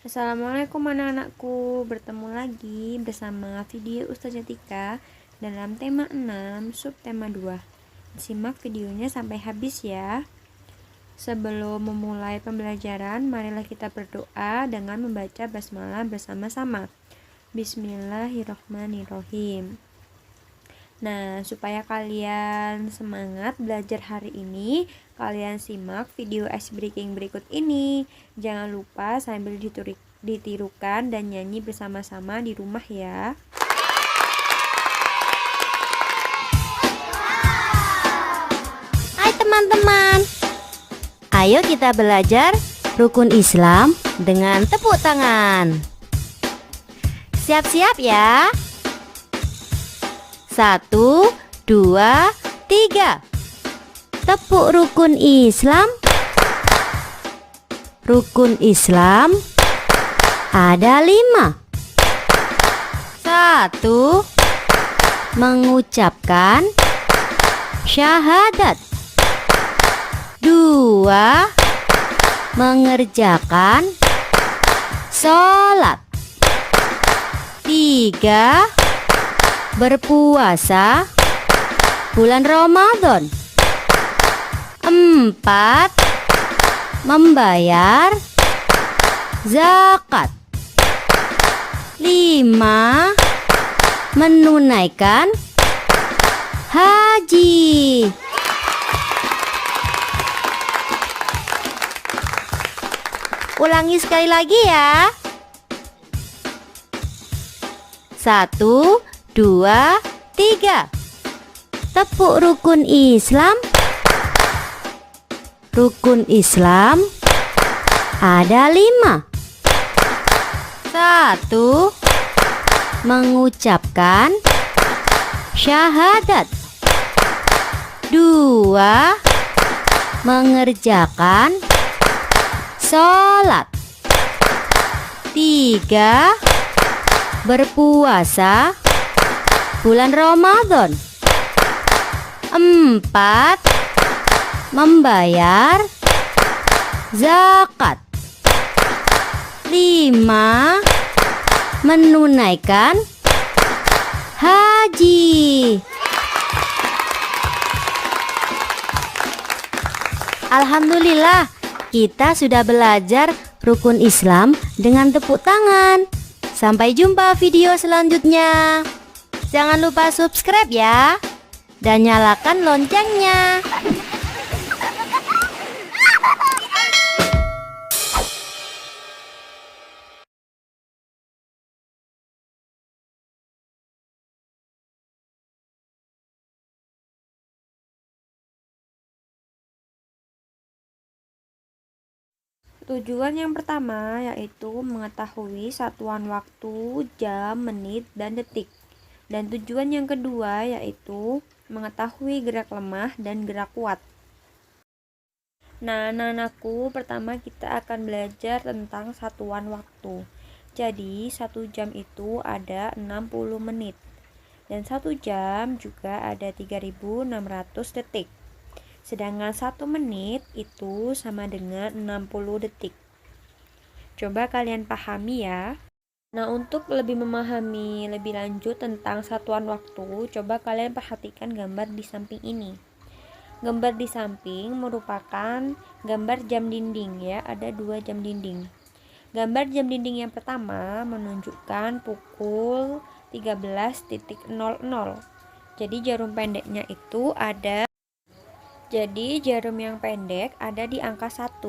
Assalamualaikum anak-anakku, bertemu lagi bersama video Ustazah Tika dalam tema 6, subtema 2. Simak videonya sampai habis ya. Sebelum memulai pembelajaran, marilah kita berdoa dengan membaca basmalah bersama-sama. Bismillahirrahmanirrahim. Nah, supaya kalian semangat belajar hari ini, kalian simak video ice breaking berikut ini. Jangan lupa sambil ditirukan dan nyanyi bersama-sama di rumah ya. Hai teman-teman, ayo kita belajar rukun Islam dengan tepuk tangan. Siap-siap ya. 1, 2, 3. Tepuk rukun Islam. Rukun Islam ada 5. 1. Mengucapkan syahadat. 2. Mengerjakan sholat. 3. Berpuasa bulan Ramadan. 4. Membayar zakat. 5. Menunaikan haji. Ulangi sekali lagi ya. 1, 2, 3. Tepuk rukun Islam. Rukun Islam ada 5. 1. Mengucapkan syahadat. 2. Mengerjakan sholat. 3. Berpuasa bulan Ramadan. 4. Membayar zakat. 5. Menunaikan haji. Alhamdulillah, kita sudah belajar rukun Islam dengan tepuk tangan. Sampai jumpa video selanjutnya. Jangan lupa subscribe ya, dan nyalakan loncengnya. Tujuan yang pertama yaitu mengetahui satuan waktu, jam, menit, dan detik. Dan tujuan yang kedua yaitu mengetahui gerak lemah dan gerak kuat. Nah, anak-anakku, pertama kita akan belajar tentang satuan waktu. Jadi, 1 jam itu ada 60 menit. Dan 1 jam juga ada 3600 detik. Sedangkan 1 menit itu sama dengan 60 detik. Coba kalian pahami ya. Nah, untuk lebih memahami lebih lanjut tentang satuan waktu, coba kalian perhatikan gambar di samping ini. Gambar di samping merupakan gambar jam dinding ya, ada 2 jam dinding. Gambar jam dinding yang pertama menunjukkan pukul 13.00. Jadi jarum pendeknya itu ada. Jadi jarum yang pendek ada di angka 1,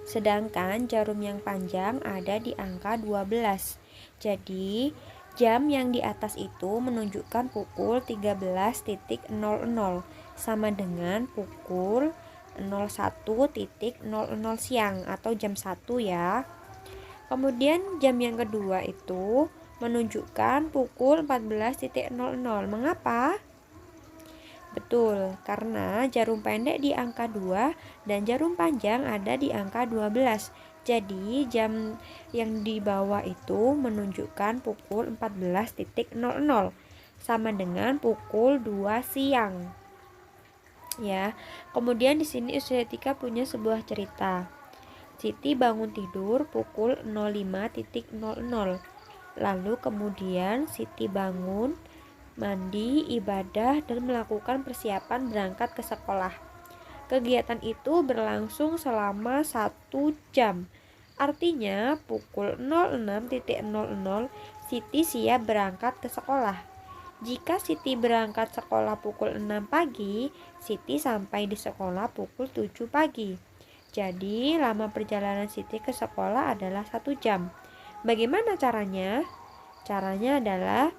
sedangkan jarum yang panjang ada di angka 12. Jadi jam yang di atas itu menunjukkan pukul 13.00 sama dengan pukul 01.00 siang atau jam 1 ya. Kemudian jam yang kedua itu menunjukkan pukul 14.00. Mengapa? Betul, karena jarum pendek di angka 2 dan jarum panjang ada di angka 12. Jadi jam yang di bawah itu menunjukkan pukul 14.00 sama dengan pukul 2 siang. Ya. Kemudian di sini Ustazah Tika punya sebuah cerita. Siti bangun tidur pukul 05.00. Lalu kemudian Siti bangun, mandi, ibadah, dan melakukan persiapan berangkat ke sekolah. Kegiatan itu berlangsung selama 1 jam. Artinya pukul 06.00 Siti siap berangkat ke sekolah. Jika Siti berangkat sekolah pukul 6 pagi, Siti sampai di sekolah pukul 7 pagi. Jadi, lama perjalanan Siti ke sekolah adalah 1 jam. Bagaimana caranya? Caranya adalah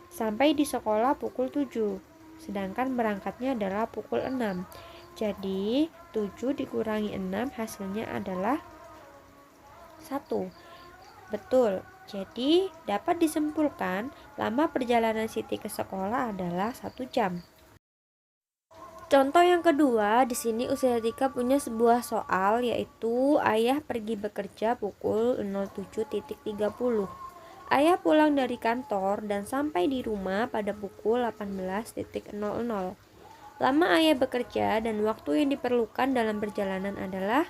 sampai di sekolah pukul 7, sedangkan berangkatnya adalah pukul 6. Jadi, 7 dikurangi 6 hasilnya adalah 1. Betul. Jadi, dapat disimpulkan lama perjalanan Siti ke sekolah adalah 1 jam. Contoh yang kedua, di sini Usahatika punya sebuah soal, yaitu ayah pergi bekerja pukul 07.30. Ayah pulang dari kantor dan sampai di rumah pada pukul 18.00. Lama ayah bekerja dan waktu yang diperlukan dalam perjalanan adalah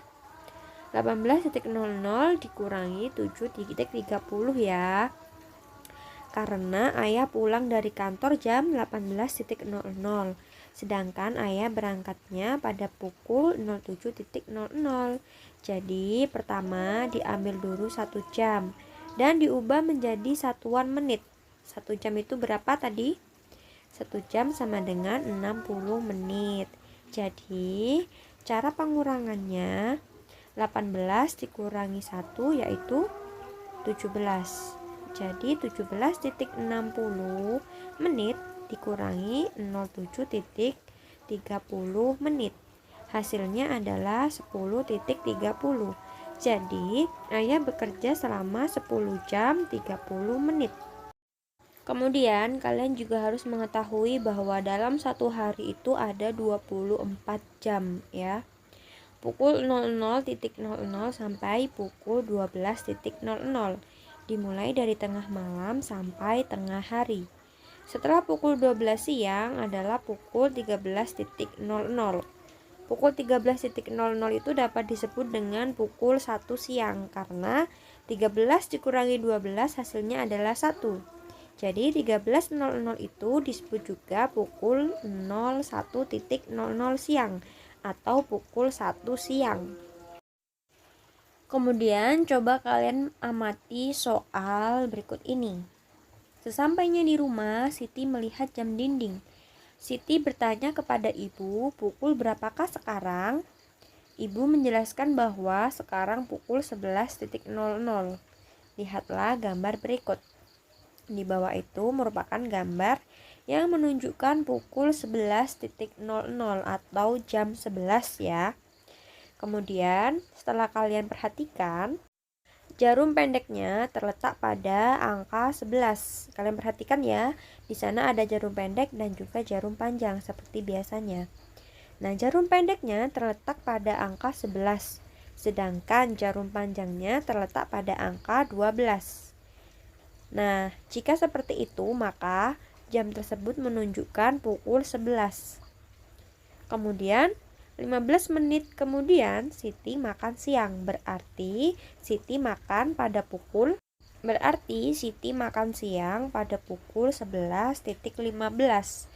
18.00 dikurangi 7.30 ya. Karena ayah pulang dari kantor jam 18.00, sedangkan ayah berangkatnya pada pukul 07.00. Jadi pertama diambil dulu 1 jam dan diubah menjadi satuan menit. 1 jam itu berapa tadi? 1 jam sama dengan 60 menit. Jadi cara pengurangannya 18 dikurangi 1 yaitu 17. Jadi 17.60 menit dikurangi 07.30 menit. Hasilnya adalah 10.30. Jadi ayah bekerja selama 10 jam 30 menit. Kemudian kalian juga harus mengetahui bahwa dalam satu hari itu ada 24 jam ya. Pukul 00.00 sampai pukul 12.00, dimulai dari tengah malam sampai tengah hari. Setelah pukul 12 siang adalah pukul 13.00. Pukul 13.00 itu dapat disebut dengan pukul 1 siang karena 13 dikurangi 12 hasilnya adalah 1. Jadi 13.00 itu disebut juga pukul 01.00 siang atau pukul 1 siang. Kemudian coba kalian amati soal berikut ini. Sesampainya di rumah, Siti melihat jam dinding. Siti bertanya kepada ibu, pukul berapakah sekarang? Ibu menjelaskan bahwa sekarang pukul 11.00. Lihatlah gambar berikut. Di bawah itu merupakan gambar yang menunjukkan pukul 11.00 atau jam 11 ya. Kemudian setelah kalian perhatikan, jarum pendeknya terletak pada angka 11. Kalian perhatikan ya, di sana ada jarum pendek dan juga jarum panjang seperti biasanya. Nah, jarum pendeknya terletak pada angka 11, sedangkan jarum panjangnya terletak pada angka 12. Nah, jika seperti itu, maka jam tersebut menunjukkan pukul 11. Kemudian 15 menit kemudian Siti makan siang, berarti Siti makan siang pada pukul 11.15.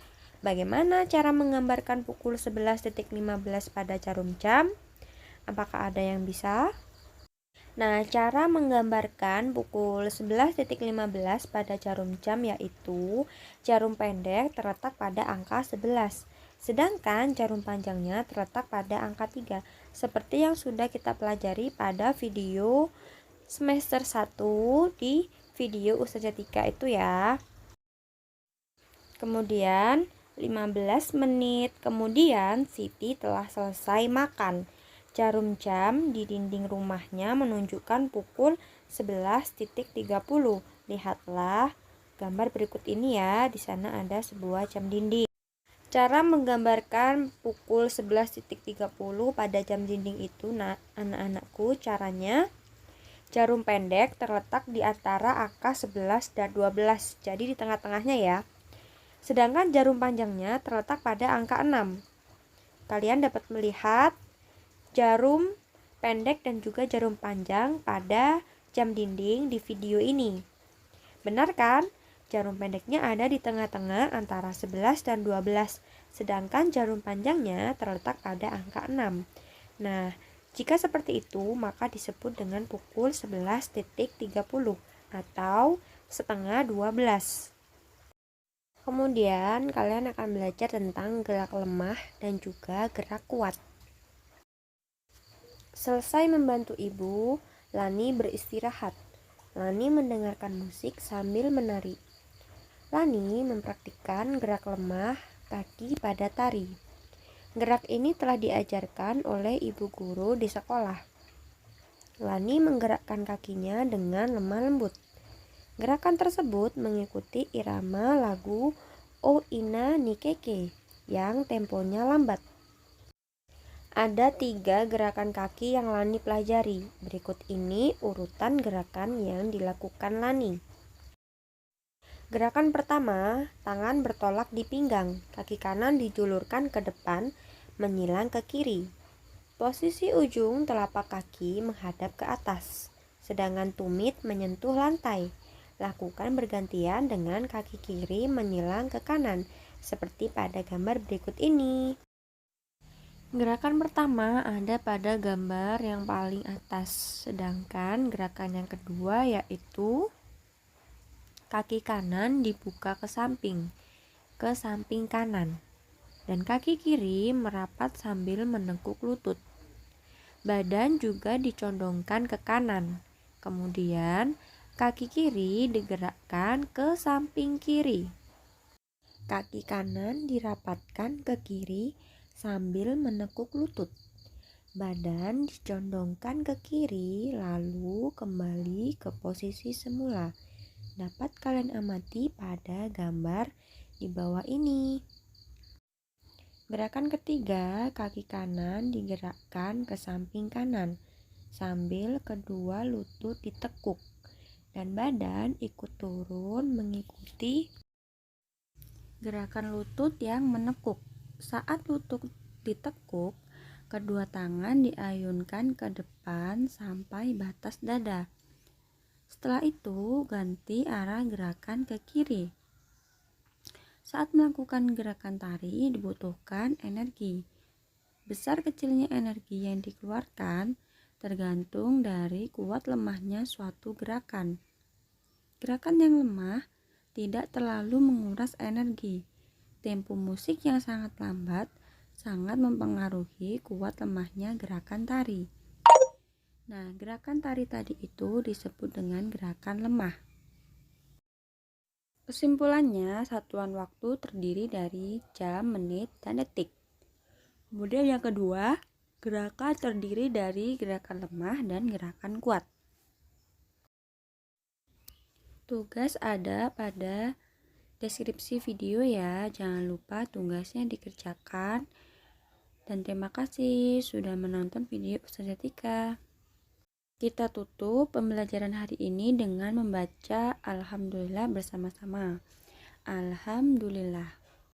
Bagaimana cara menggambarkan pukul 11.15 pada jarum jam? Apakah ada yang bisa? Nah, cara menggambarkan pukul 11.15 pada jarum jam yaitu jarum pendek terletak pada angka 11. Sedangkan jarum panjangnya terletak pada angka 3, seperti yang sudah kita pelajari pada video semester 1 di video Usahatika itu ya. Kemudian 15 menit kemudian Siti telah selesai makan. Jarum jam di dinding rumahnya menunjukkan pukul 11.30. Lihatlah gambar berikut ini ya, di sana ada sebuah jam dinding. Cara menggambarkan pukul 11.30 pada jam dinding itu, nah anak-anakku, caranya jarum pendek terletak di antara angka 11 dan 12, jadi di tengah-tengahnya ya. Sedangkan jarum panjangnya terletak pada angka 6. Kalian dapat melihat jarum pendek dan juga jarum panjang pada jam dinding di video ini. Benar kan? Jarum pendeknya ada di tengah-tengah antara 11 dan 12, sedangkan jarum panjangnya terletak pada angka 6. Nah, jika seperti itu, maka disebut dengan pukul 11.30 atau setengah 12. Kemudian kalian akan belajar tentang gerak lemah dan juga gerak kuat. Selesai membantu ibu, Lani beristirahat. Lani mendengarkan musik sambil menari. Lani mempraktikkan gerak lemah kaki pada tari. Gerak ini telah diajarkan oleh ibu guru di sekolah. Lani menggerakkan kakinya dengan lemah lembut. Gerakan tersebut mengikuti irama lagu O Ina Nikeke yang temponya lambat. Ada 3 gerakan kaki yang Lani pelajari. Berikut ini urutan gerakan yang dilakukan Lani. Gerakan pertama, tangan bertolak di pinggang, kaki kanan dijulurkan ke depan, menyilang ke kiri. Posisi ujung telapak kaki menghadap ke atas, sedangkan tumit menyentuh lantai. Lakukan bergantian dengan kaki kiri menyilang ke kanan, seperti pada gambar berikut ini. Gerakan pertama ada pada gambar yang paling atas, sedangkan gerakan yang kedua yaitu kaki kanan dibuka ke samping kanan, dan kaki kiri merapat sambil menekuk lutut. Badan juga dicondongkan ke kanan, kemudian kaki kiri digerakkan ke samping kiri. Kaki kanan dirapatkan ke kiri sambil menekuk lutut. Badan dicondongkan ke kiri lalu kembali ke posisi semula. Dapat kalian amati pada gambar di bawah ini. Gerakan ketiga, kaki kanan digerakkan ke samping kanan sambil kedua lutut ditekuk. Dan badan ikut turun mengikuti gerakan lutut yang menekuk. Saat lutut ditekuk, kedua tangan diayunkan ke depan sampai batas dada. Setelah itu, ganti arah gerakan ke kiri. Saat melakukan gerakan tari dibutuhkan energi. Besar kecilnya energi yang dikeluarkan tergantung dari kuat lemahnya suatu gerakan. Gerakan yang lemah tidak terlalu menguras energi. Tempo musik yang sangat lambat sangat mempengaruhi kuat lemahnya gerakan tari. Nah, gerakan tari tadi itu disebut dengan gerakan lemah. Kesimpulannya, satuan waktu terdiri dari jam, menit, dan detik. Kemudian yang kedua, gerakan terdiri dari gerakan lemah dan gerakan kuat. Tugas ada pada deskripsi video ya, jangan lupa tugasnya dikerjakan. Dan terima kasih sudah menonton video Ustazah Tika. Kita tutup pembelajaran hari ini dengan membaca Alhamdulillah bersama-sama. Alhamdulillah.